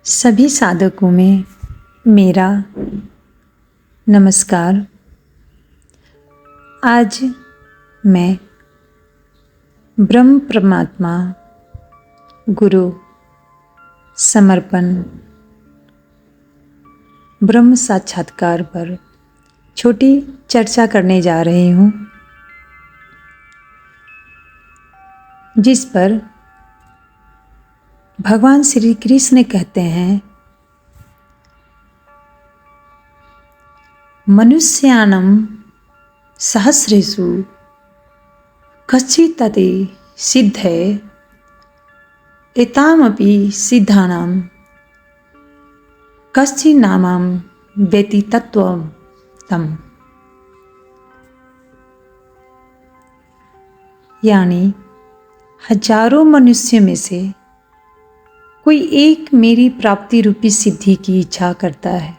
सभी साधकों में मेरा नमस्कार। आज मैं ब्रह्म परमात्मा गुरु समर्पण ब्रह्म साक्षात्कार पर छोटी चर्चा करने जा रही हूँ, जिस पर भगवान श्री कृष्ण कहते हैं, मनुष्यानम सहस्रेषु कश्चित्तति सिद्धे एतामपि सिद्धानां कश्चिन्नामं वेत्ति तत्त्वं तम्। यानी हजारों मनुष्य में से कोई एक मेरी प्राप्ति रूपी सिद्धि की इच्छा करता है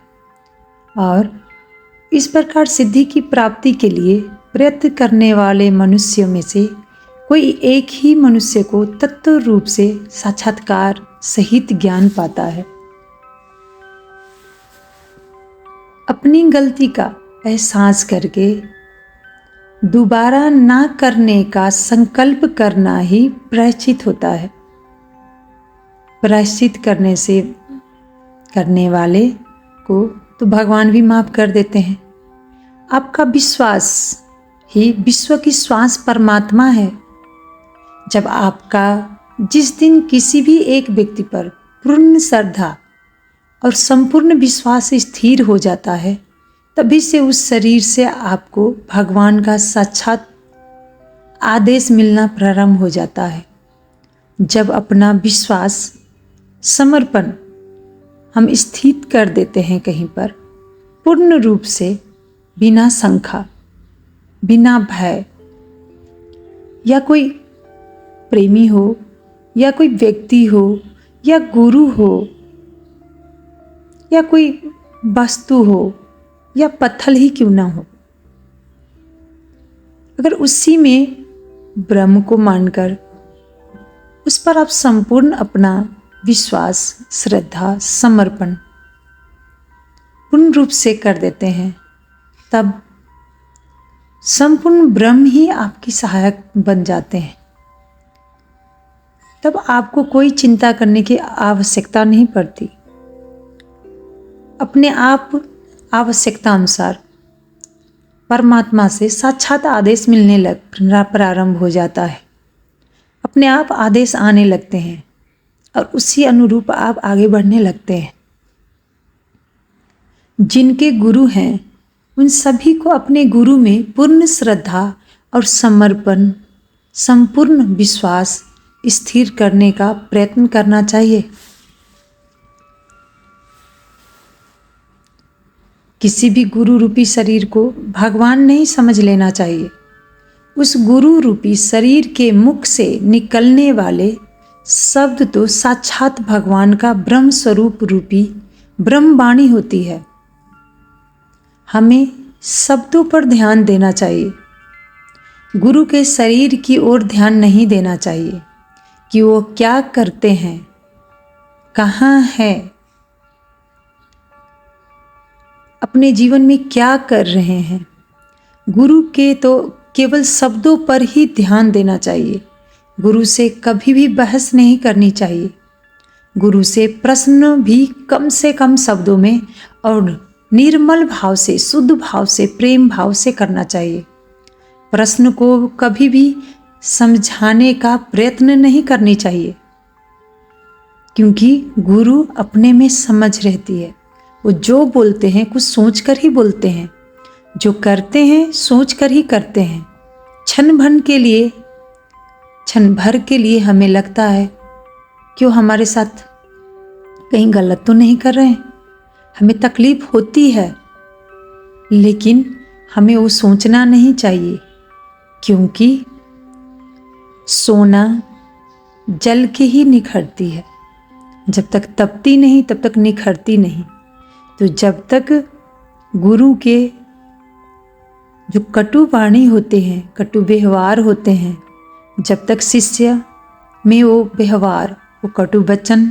और इस प्रकार सिद्धि की प्राप्ति के लिए प्रयत्न करने वाले मनुष्यों में से कोई एक ही मनुष्य को तत्व रूप से साक्षात्कार सहित ज्ञान पाता है। अपनी गलती का एहसास करके दोबारा ना करने का संकल्प करना ही प्रायश्चित होता है। प्रायश्चित करने वाले को तो भगवान भी माफ कर देते हैं। आपका विश्वास ही विश्व की श्वास परमात्मा है। जब आपका जिस दिन किसी भी एक व्यक्ति पर पूर्ण श्रद्धा और संपूर्ण विश्वास स्थिर हो जाता है, तभी से उस शरीर से आपको भगवान का साक्षात आदेश मिलना प्रारंभ हो जाता है। जब अपना विश्वास समर्पण हम स्थित कर देते हैं कहीं पर पूर्ण रूप से, बिना शंका, बिना भय, या कोई प्रेमी हो या कोई व्यक्ति हो या गुरु हो या कोई वस्तु हो या पत्थर ही क्यों ना हो, अगर उसी में ब्रह्म को मानकर उस पर आप संपूर्ण अपना विश्वास, श्रद्धा, समर्पण पूर्ण रूप से कर देते हैं, तब संपूर्ण ब्रह्म ही आपकी सहायक बन जाते हैं। तब आपको कोई चिंता करने की आवश्यकता नहीं पड़ती। अपने आप आवश्यकता अनुसार परमात्मा से साक्षात आदेश मिलने प्रारंभ हो जाता है। अपने आप आदेश आने लगते हैं और उसी अनुरूप आप आगे बढ़ने लगते हैं। जिनके गुरु हैं उन सभी को अपने गुरु में पूर्ण श्रद्धा और समर्पण, संपूर्ण विश्वास स्थिर करने का प्रयत्न करना चाहिए। किसी भी गुरु रूपी शरीर को भगवान नहीं समझ लेना चाहिए। उस गुरु रूपी शरीर के मुख से निकलने वाले शब्द तो साक्षात भगवान का ब्रह्म स्वरूप रूपी ब्रह्मवाणी होती है। हमें शब्दों पर ध्यान देना चाहिए, गुरु के शरीर की ओर ध्यान नहीं देना चाहिए कि वो क्या करते हैं, कहाँ है, अपने जीवन में क्या कर रहे हैं। गुरु के तो केवल शब्दों पर ही ध्यान देना चाहिए। गुरु से कभी भी बहस नहीं करनी चाहिए। गुरु से प्रश्न भी कम से कम शब्दों में और निर्मल भाव से, शुद्ध भाव से, प्रेम भाव से करना चाहिए। प्रश्न को कभी भी समझाने का प्रयत्न नहीं करनी चाहिए, क्योंकि गुरु अपने में समझ रहती है। वो जो बोलते हैं कुछ सोचकर ही बोलते हैं, जो करते हैं सोचकर ही करते हैं। क्षण भर के लिए हमें लगता है कि वो हमारे साथ कहीं गलत तो नहीं कर रहे हैं, हमें तकलीफ होती है, लेकिन हमें वो सोचना नहीं चाहिए, क्योंकि सोना जल के ही निखरती है। जब तक तपती नहीं तब तक निखरती नहीं। तो जब तक गुरु के जो कटु वाणी होते हैं, कटु व्यवहार होते हैं, जब तक शिष्य में वो व्यवहार, वो कटु वचन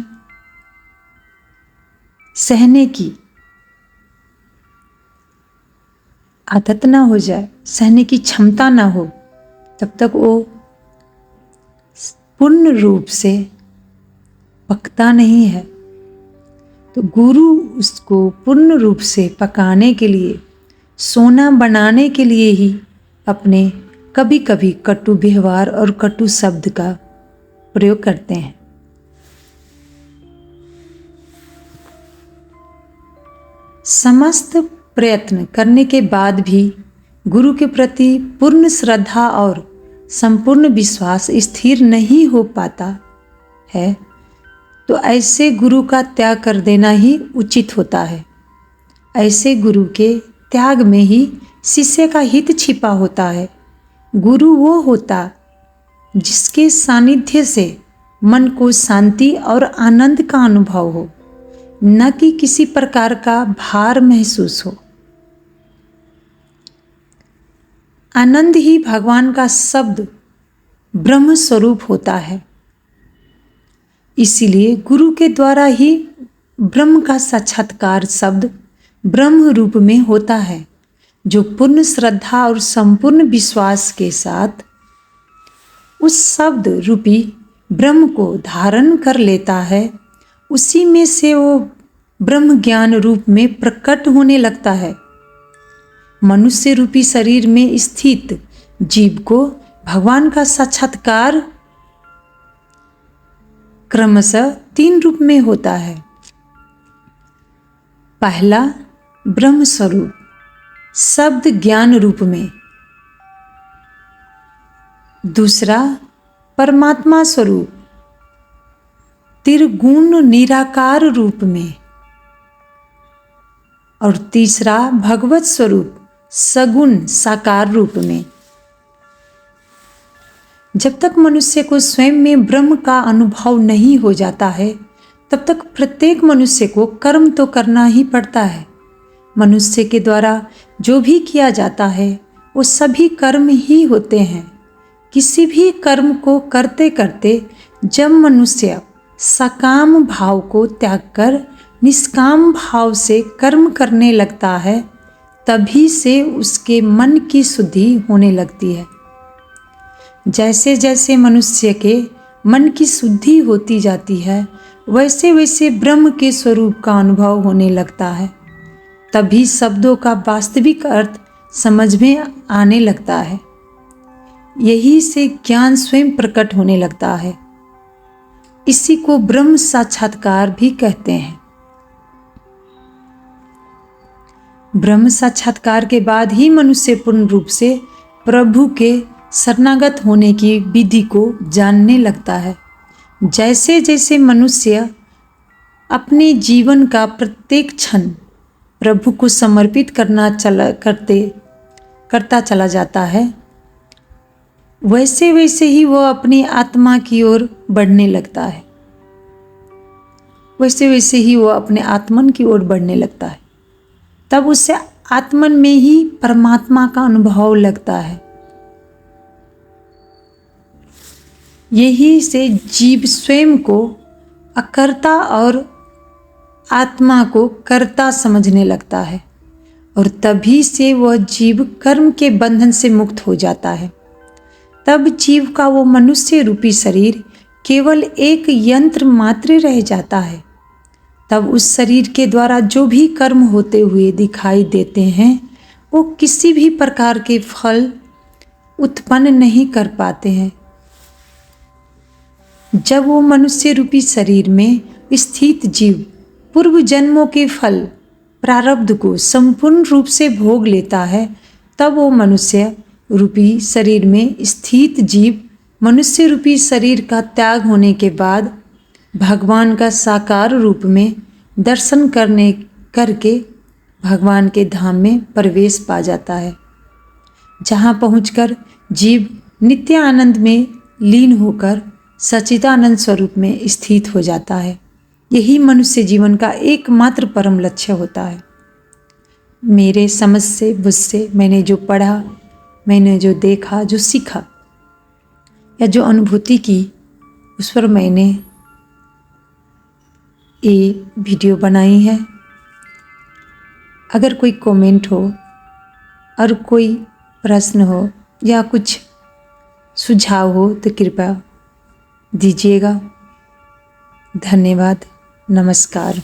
सहने की आदत ना हो जाए, सहने की क्षमता ना हो, तब तक वो पूर्ण रूप से पकता नहीं है। तो गुरु उसको पूर्ण रूप से पकाने के लिए, सोना बनाने के लिए ही अपने कभी कभी कटु व्यवहार और कटु शब्द का प्रयोग करते हैं। समस्त प्रयत्न करने के बाद भी गुरु के प्रति पूर्ण श्रद्धा और संपूर्ण विश्वास स्थिर नहीं हो पाता है, तो ऐसे गुरु का त्याग कर देना ही उचित होता है। ऐसे गुरु के त्याग में ही शिष्य का हित छिपा होता है। गुरु वो होता जिसके सानिध्य से मन को शांति और आनंद का अनुभव हो, न कि किसी प्रकार का भार महसूस हो। आनंद ही भगवान का शब्द ब्रह्म स्वरूप होता है। इसीलिए गुरु के द्वारा ही ब्रह्म का साक्षात्कार शब्द ब्रह्म रूप में होता है। जो पूर्ण श्रद्धा और संपूर्ण विश्वास के साथ उस शब्द रूपी ब्रह्म को धारण कर लेता है, उसी में से वो ब्रह्म ज्ञान रूप में प्रकट होने लगता है। मनुष्य रूपी शरीर में स्थित जीव को भगवान का साक्षात्कार क्रमशः 3 रूप में होता है। पहला ब्रह्म स्वरूप शब्द ज्ञान रूप में, दूसरा परमात्मा स्वरूप त्रिगुण निराकार रूप में, और तीसरा भगवत स्वरूप सगुण साकार रूप में। जब तक मनुष्य को स्वयं में ब्रह्म का अनुभव नहीं हो जाता है, तब तक प्रत्येक मनुष्य को कर्म तो करना ही पड़ता है। मनुष्य के द्वारा जो भी किया जाता है वो सभी कर्म ही होते हैं। किसी भी कर्म को करते करते जब मनुष्य सकाम भाव को त्याग कर निष्काम भाव से कर्म करने लगता है, तभी से उसके मन की शुद्धि होने लगती है। जैसे जैसे मनुष्य के मन की शुद्धि होती जाती है, वैसे वैसे ब्रह्म के स्वरूप का अनुभव होने लगता है। तभी शब्दों का वास्तविक अर्थ समझ में आने लगता है। यही से ज्ञान स्वयं प्रकट होने लगता है। इसी को ब्रह्म साक्षात्कार भी कहते हैं। ब्रह्म साक्षात्कार के बाद ही मनुष्य पूर्ण रूप से प्रभु के शरणागत होने की विधि को जानने लगता है। जैसे जैसे मनुष्य अपने जीवन का प्रत्येक क्षण प्रभु को समर्पित करता चला जाता है, वैसे वैसे ही वह अपनी आत्मा की ओर बढ़ने लगता है। वैसे वैसे ही वह अपने आत्मन की ओर बढ़ने लगता है। तब उससे आत्मन में ही परमात्मा का अनुभव लगता है। यही से जीव स्वयं को अकर्ता और आत्मा को कर्ता समझने लगता है, और तभी से वह जीव कर्म के बंधन से मुक्त हो जाता है। तब जीव का वो मनुष्य रूपी शरीर केवल एक यंत्र मात्र रह जाता है। तब उस शरीर के द्वारा जो भी कर्म होते हुए दिखाई देते हैं, वो किसी भी प्रकार के फल उत्पन्न नहीं कर पाते हैं। जब वो मनुष्य रूपी शरीर में स्थित जीव पूर्व जन्मों के फल प्रारब्ध को संपूर्ण रूप से भोग लेता है, तब वो मनुष्य रूपी शरीर में स्थित जीव मनुष्य रूपी शरीर का त्याग होने के बाद भगवान का साकार रूप में दर्शन करके भगवान के धाम में प्रवेश पा जाता है, जहाँ पहुंचकर जीव नित्य आनंद में लीन होकर सच्चिदानंद स्वरूप में स्थित हो जाता है। यही मनुष्य जीवन का एकमात्र परम लक्ष्य होता है। मेरे समझ से, बुझ से मैंने जो पढ़ा, मैंने जो देखा, जो सीखा या जो अनुभूति की, उस पर मैंने ये वीडियो बनाई है। अगर कोई कमेंट हो और कोई प्रश्न हो या कुछ सुझाव हो तो कृपया दीजिएगा। धन्यवाद। नमस्कार।